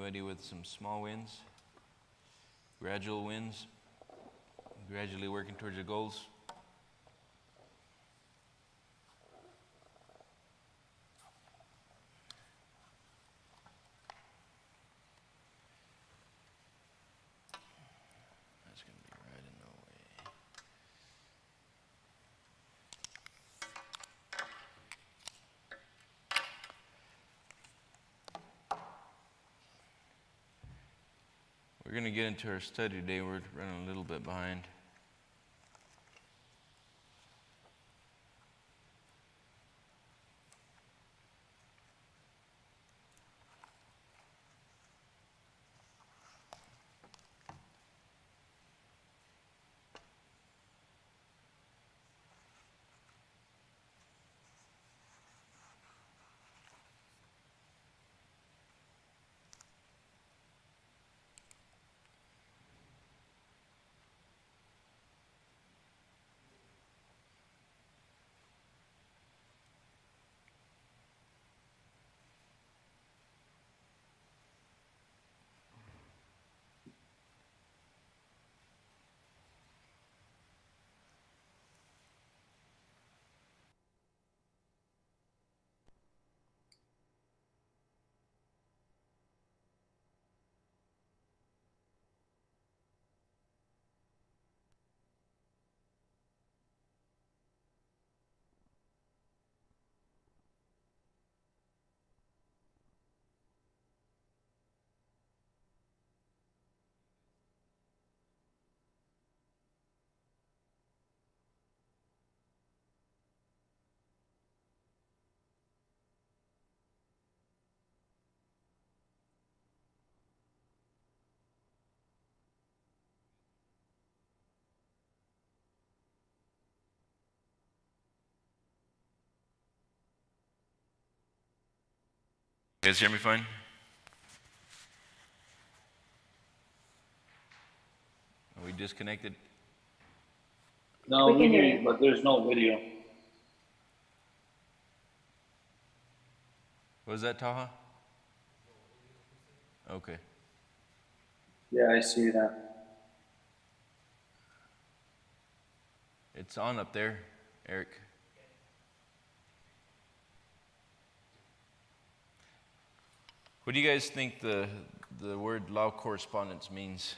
Anybody with some small wins? Gradual wins? Gradually working towards your goals? That's going to be right in the way. We're going to get into our study today. We're running a little bit behind. You guys hear me fine? Are we disconnected? No, we hear you, but there's no video. What was that, Taha? Okay. Yeah, I see that. It's on up there, Eric. What do you guys think the word law correspondence means?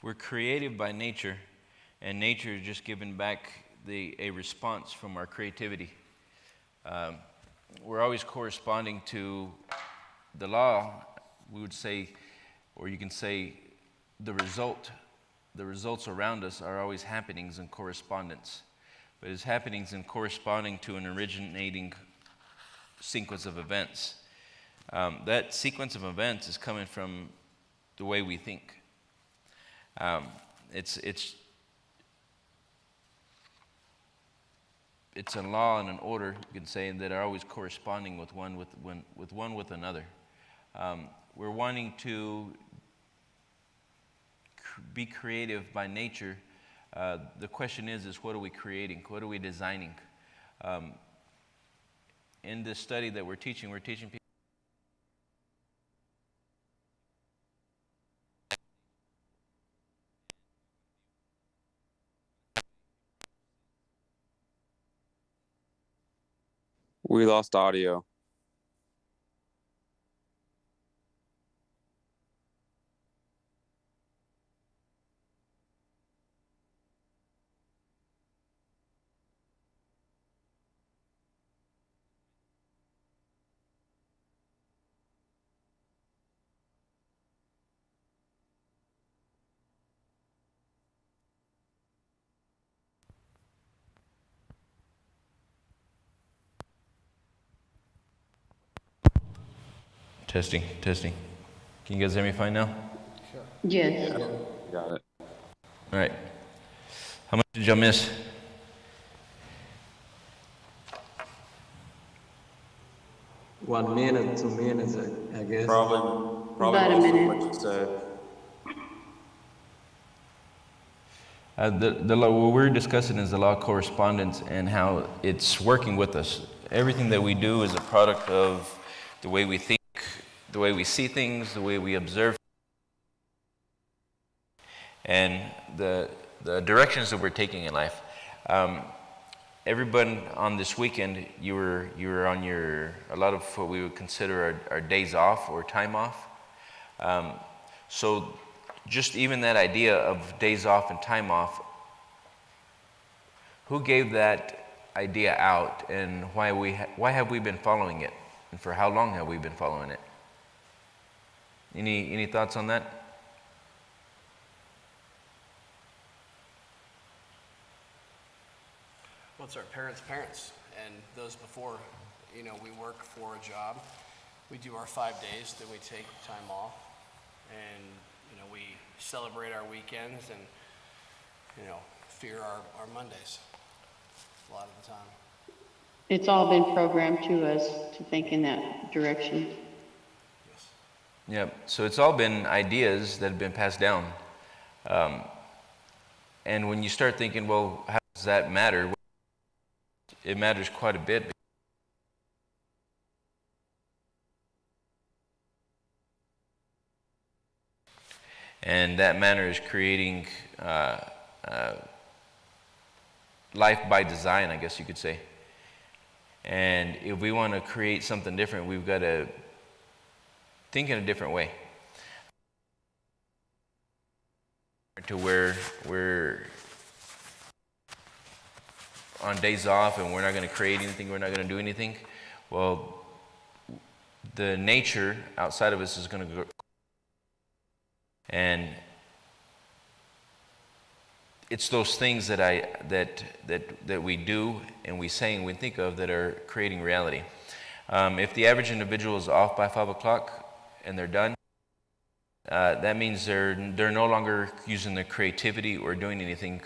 We're creative by nature, and nature is just giving back a response from our creativity. We're always corresponding to the law, we would say, or you can say the result. The results around us are always happenings in correspondence, but it's happenings in corresponding to an originating sequence of events. That sequence of events is coming from the way we think. It's a law and an order, you can say, that are always corresponding with one with another. We're wanting to be creative by nature. The question is what are we creating? What are we designing? In this study that we're teaching people. We lost audio. Testing, testing. Can you guys hear me fine now? Yes. Got it. All right. How much did y'all miss? One minute, 2 minutes, I guess. Probably About a most of minute. what you said. What we're discussing is the law of correspondence and how it's working with us. Everything that we do is a product of the way we think, the way we see things, the way we observe, and the directions that we're taking in life. Everyone on this weekend, you were on a lot of what we would consider our days off or time off. So just even that idea of days off and time off, who gave that idea out, and why have we been following it, and for how long have we been following it? Any thoughts on that? Well, it's our parents, and those before, we work for a job. We do our 5 days, then we take time off, and, we celebrate our weekends and, fear our Mondays a lot of the time. It's all been programmed to us to think in that direction. Yes. Yeah, so it's all been ideas that have been passed down. And when you start thinking, well, how does that matter? It matters quite a bit. And that manner is creating life by design, I guess you could say. And if we want to create something different, we've got to think in a different way. To where we're on days off and we're not going to create anything, we're not going to do anything. Well, the nature outside of us is going to go. And it's those things that we do and we say and we think of that are creating reality. If the average individual is off by 5 o'clock and they're done, that means they're no longer using their creativity or doing anything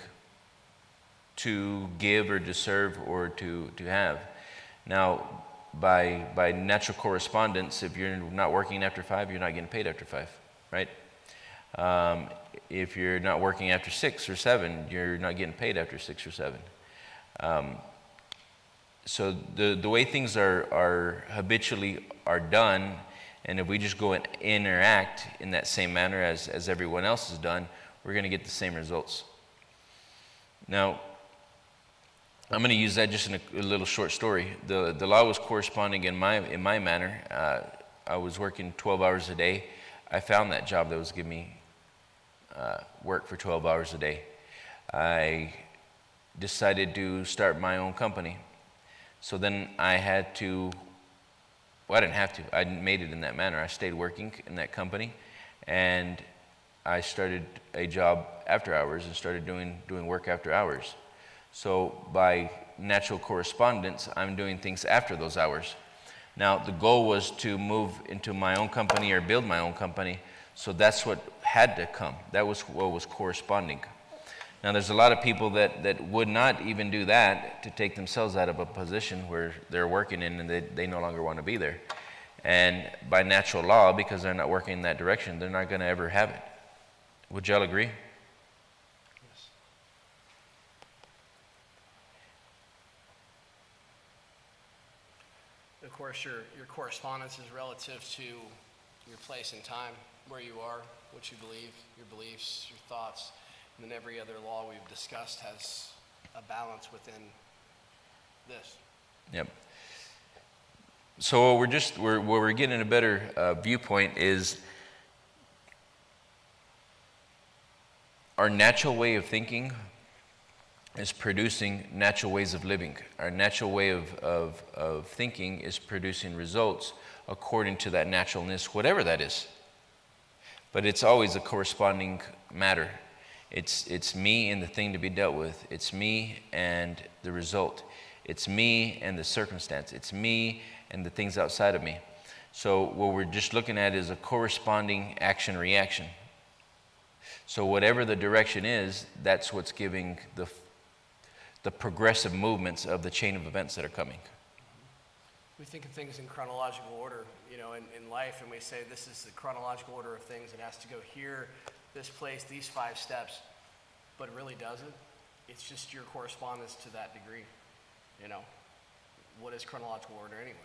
to give or to serve or to have. Now, by natural correspondence, if you're not working after 5, you're not getting paid after 5, right? If you're not working after 6 or 7, you're not getting paid after 6 or 7. So the way things are habitually are done, and if we just go and interact in that same manner as everyone else has done, we're going to get the same results. Now, I'm going to use that just in a little short story. The law was corresponding in my manner. I was working 12 hours a day. I found that job that was giving me work for 12 hours a day. I decided to start my own company. So then I had to, well, I didn't have to. I made it in that manner. I stayed working in that company, and I started a job after hours and started doing work after hours. So by natural correspondence, I'm doing things after those hours. Now, the goal was to move into my own company or build my own company, so that's what had to come. That was what was corresponding. Now, there's a lot of people that would not even do that to take themselves out of a position where they're working in and they no longer want to be there. And by natural law, because they're not working in that direction, they're not going to ever have it. Would y'all agree? Yes. Of course, your correspondence is relative to your place in time, where you are, what you believe, your beliefs, your thoughts. And then every other law we've discussed has a balance within this. Yep. So where we're getting a better viewpoint is our natural way of thinking is producing natural ways of living. Our natural way of thinking is producing results according to that naturalness, whatever that is. But it's always a corresponding matter. It's me and the thing to be dealt with. It's me and the result. It's me and the circumstance. It's me and the things outside of me. So what we're just looking at is a corresponding action-reaction. So whatever the direction is, that's what's giving the progressive movements of the chain of events that are coming. We think of things in chronological order, you know, in life, and we say this is the chronological order of things. It has to go here, this place, these 5 steps, but it really doesn't. It's just your correspondence to that degree, you know. What is chronological order anyway?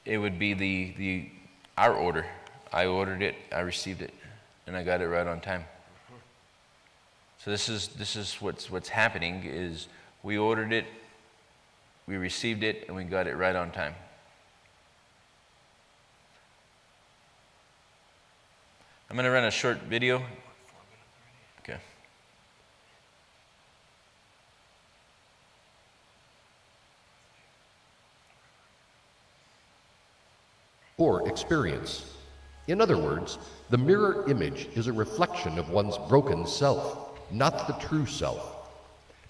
It would be our order. I ordered it, I received it, and I got it right on time. So this is what's happening is we ordered it, we received it, and we got it right on time. I'm going to run a short video. Okay. Or experience. In other words, the mirror image is a reflection of one's broken self, not the true self.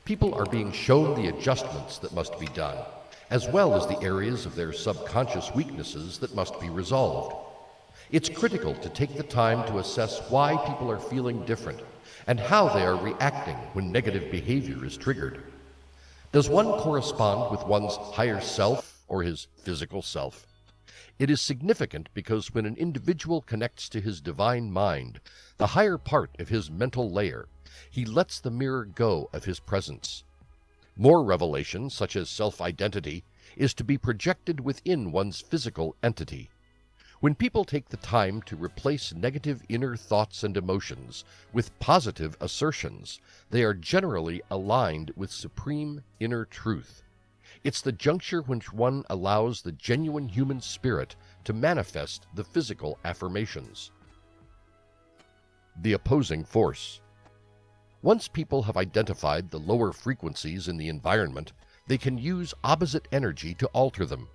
People are being shown the adjustments that must be done, as well as the areas of their subconscious weaknesses that must be resolved. It's critical to take the time to assess why people are feeling different and how they are reacting when negative behavior is triggered. Does one correspond with one's higher self or his physical self? It is significant because when an individual connects to his divine mind, the higher part of his mental layer, he lets the mirror go of his presence. More revelation, such as self-identity, is to be projected within one's physical entity. When people take the time to replace negative inner thoughts and emotions with positive assertions, they are generally aligned with supreme inner truth. It's the juncture when one allows the genuine human spirit to manifest the physical affirmations. The opposing force. Once people have identified the lower frequencies in the environment, they can use opposite energy to alter them.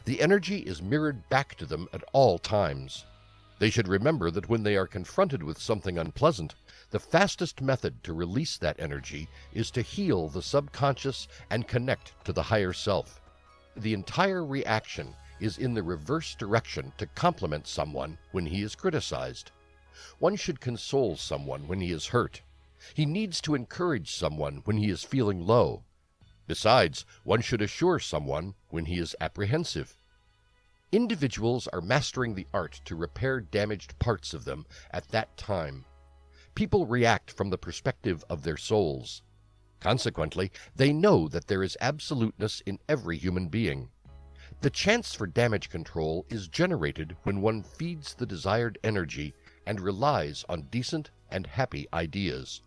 The energy is mirrored back to them at all times. They should remember that when they are confronted with something unpleasant, the fastest method to release that energy is to heal the subconscious and connect to the higher self. The entire reaction is in the reverse direction to compliment someone when he is criticized. One should console someone when he is hurt. He needs to encourage someone when he is feeling low. Besides, one should assure someone when he is apprehensive. Individuals are mastering the art to repair damaged parts of them at that time. People react from the perspective of their souls. Consequently, they know that there is absoluteness in every human being. The chance for damage control is generated when one feeds the desired energy and relies on decent and happy ideas.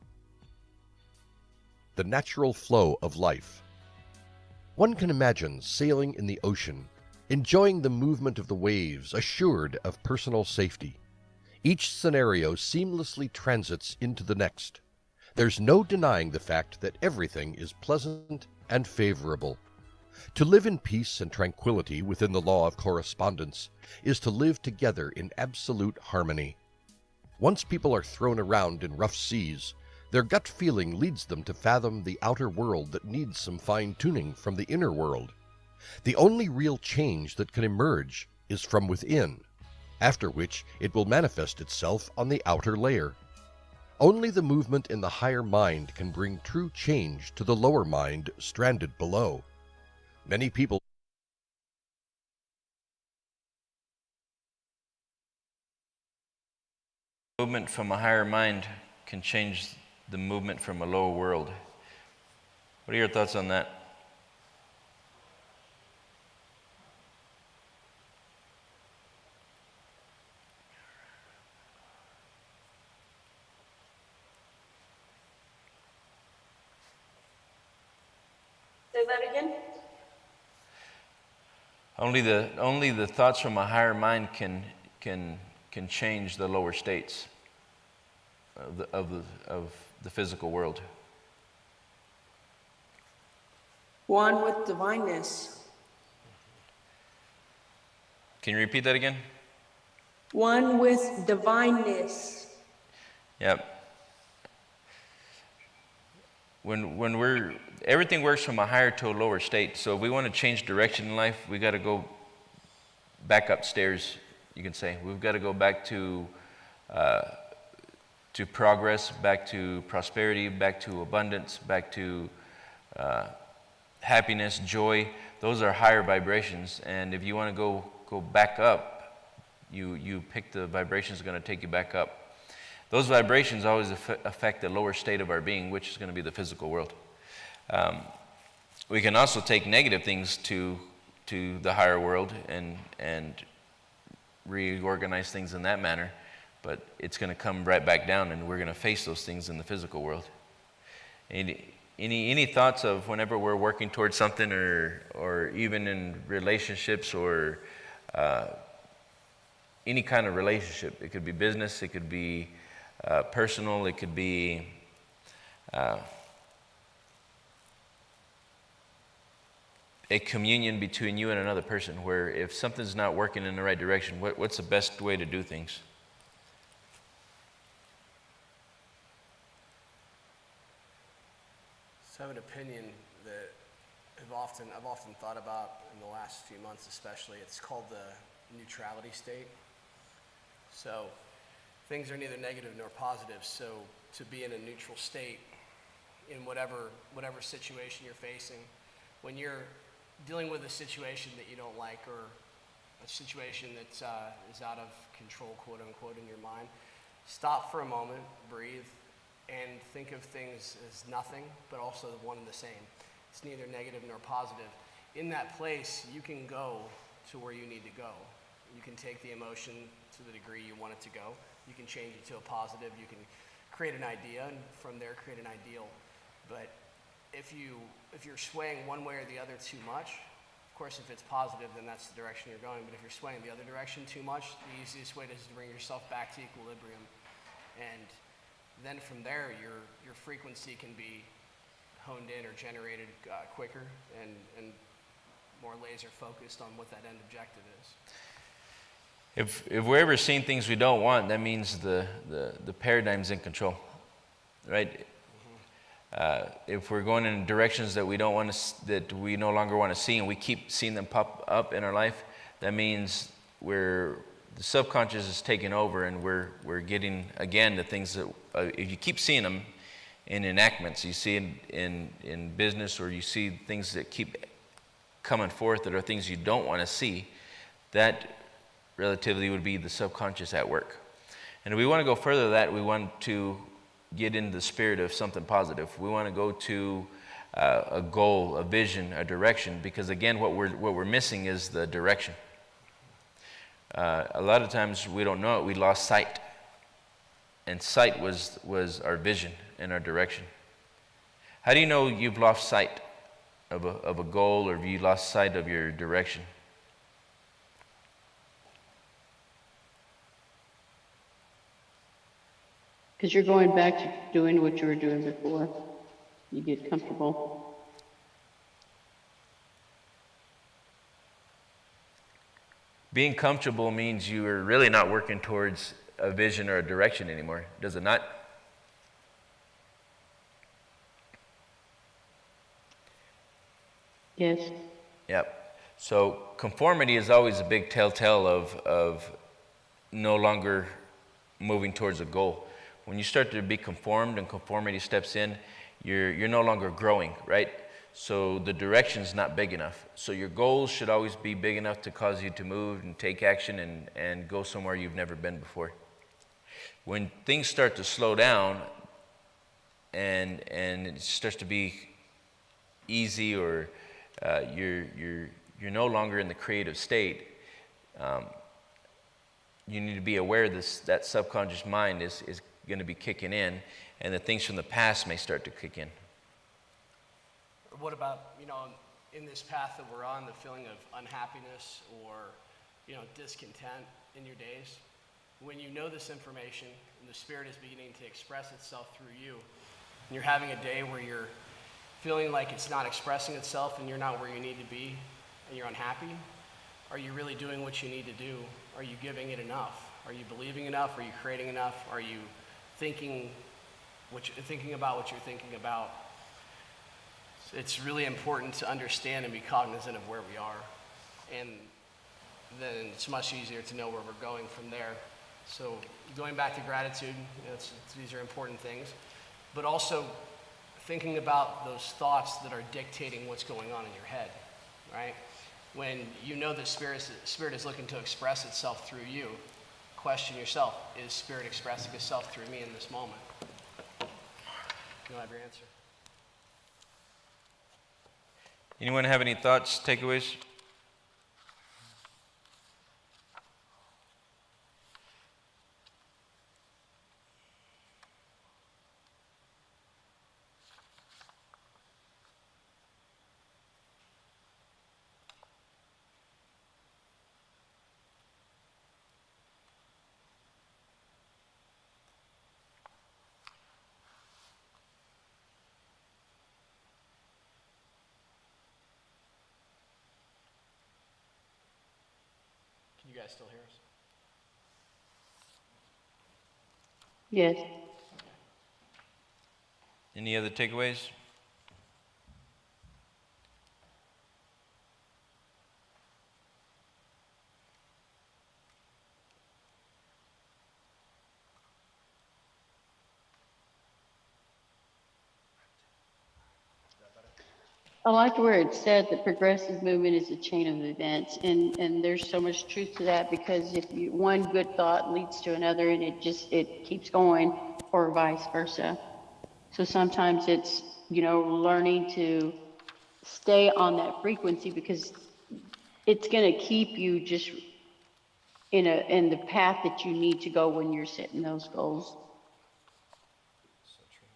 The natural flow of life. One can imagine sailing in the ocean, enjoying the movement of the waves, assured of personal safety. Each scenario seamlessly transits into the next. There's no denying the fact that everything is pleasant and favorable. To live in peace and tranquility within the law of correspondence is to live together in absolute harmony. Once people are thrown around in rough seas, their gut feeling leads them to fathom the outer world that needs some fine-tuning from the inner world. The only real change that can emerge is from within, after which it will manifest itself on the outer layer. Only the movement in the higher mind can bring true change to the lower mind stranded below. Many people Movement from a higher mind can change the movement from a lower world. What are your thoughts on that? Say that again? Only the thoughts from a higher mind can change the lower states of the physical world. One with divineness. Can you repeat that again? One with divineness. Yep. everything works from a higher to a lower state. So if we want to change direction in life, we got to go back upstairs, you can say. We've got to go back to progress, back to prosperity, back to abundance, back to happiness, joy. Those are higher vibrations. And if you want to go back up, you pick the vibrations that are going to take you back up. Those vibrations always affect the lower state of our being, which is going to be the physical world. We can also take negative things to the higher world and reorganize things in that manner, but it's going to come right back down, and we're going to face those things in the physical world. Any thoughts of whenever we're working towards something, or even in relationships, or any kind of relationship? It could be business, it could be personal, it could be a communion between you and another person, where if something's not working in the right direction, what's the best way to do things? So I have an opinion that I've often thought about in the last few months especially. It's called the neutrality state. So things are neither negative nor positive. So to be in a neutral state in whatever situation you're facing, when you're dealing with a situation that you don't like, or a situation that is out of control, quote unquote, in your mind, stop for a moment, breathe, and think of things as nothing, but also one and the same. It's neither negative nor positive. In that place, you can go to where you need to go. You can take the emotion to the degree you want it to go. You can change it to a positive. You can create an idea, and from there create an ideal. But if you're swaying one way or the other too much, of course, if it's positive, then that's the direction you're going. But if you're swaying the other direction too much, the easiest way is to bring yourself back to equilibrium. And then from there, your frequency can be honed in or generated quicker and more laser focused on what that end objective is. If we're ever seeing things we don't want, that means the paradigm's in control, right? If we're going in directions that we don't want to, that we no longer want to see, and we keep seeing them pop up in our life, that means the subconscious is taking over, and we're getting, again, the things that if you keep seeing them in enactments, you see in business, or you see things that keep coming forth that are things you don't want to see, that relatively would be the subconscious at work. And if we want to go further than that, we want to get into the spirit of something positive. We want to go to a goal, a vision, a direction, because again, what we're missing is the direction. A lot of times we don't know it. We lost sight, and sight was our vision and our direction. How do you know you've lost sight of a goal, or have you lost sight of your direction? Because you're going back to doing what you were doing before. You get comfortable. Being comfortable means you are really not working towards a vision or a direction anymore, does it not? Yes. Yep. So conformity is always a big telltale of no longer moving towards a goal. When you start to be conformed and conformity steps in, you're no longer growing, right? So the direction's not big enough. So your goals should always be big enough to cause you to move and take action and go somewhere you've never been before. When things start to slow down and it starts to be easy, or you're no longer in the creative state, you need to be aware that subconscious mind is going to be kicking in, and the things from the past may start to kick in. What about, in this path that we're on, the feeling of unhappiness or, discontent in your days? When you know this information and the spirit is beginning to express itself through you, and you're having a day where you're feeling like it's not expressing itself and you're not where you need to be and you're unhappy, are you really doing what you need to do? Are you giving it enough? Are you believing enough? Are you creating enough? Are you thinking about what you're thinking about? It's really important to understand and be cognizant of where we are. And then it's much easier to know where we're going from there. So going back to gratitude, these are important things, but also thinking about those thoughts that are dictating what's going on in your head, right? When you know that Spirit is looking to express itself through you, question yourself, is Spirit expressing itself through me in this moment? You'll have your answer. Anyone have any thoughts, takeaways? Can you guys still hear us? Yes. Any other takeaways? I liked where it said that progressive movement is a chain of events, and there's so much truth to that, because if you, one good thought leads to another, and it keeps going, or vice versa. So sometimes it's, learning to stay on that frequency, because it's going to keep you just in the path that you need to go when you're setting those goals. So true.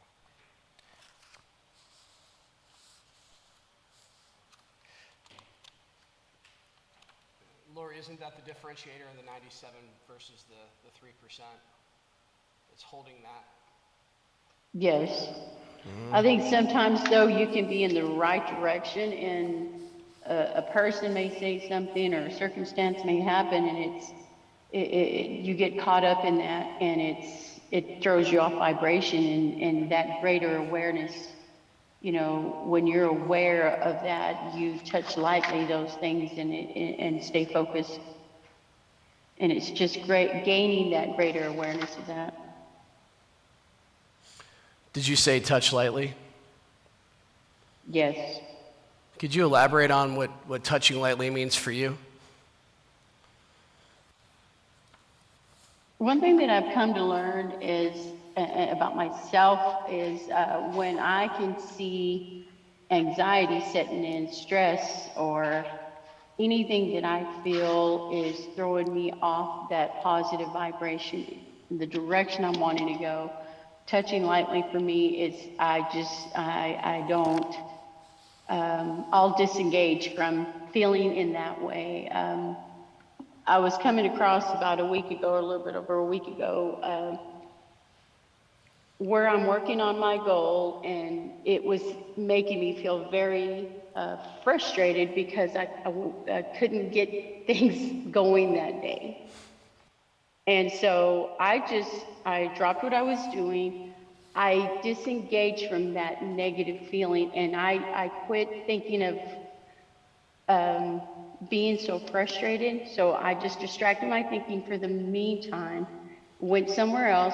Lori, isn't that the differentiator in the 97 versus the 3%? It's holding that. Yes. I think sometimes, though, you can be in the right direction, and a person may say something, or a circumstance may happen, and you get caught up in that, and it throws you off vibration, and that greater awareness, when you're aware of that, you touch lightly those things, and stay focused. And it's just great gaining that greater awareness of that. Did you say touch lightly? Yes. Could you elaborate on what touching lightly means for you? One thing that I've come to learn is about myself is when I can see anxiety setting in, stress, or anything that I feel is throwing me off that positive vibration, the direction I'm wanting to go. Touching lightly for me is I don't, I'll disengage from feeling in that way. I was coming across about a week ago, or a little bit over a week ago, where I'm working on my goal, and it was making me feel very frustrated, because I couldn't get things going that day. And so I dropped what I was doing. I disengaged from that negative feeling, and I quit thinking of being so frustrated. So I just distracted my thinking for the meantime, went somewhere else,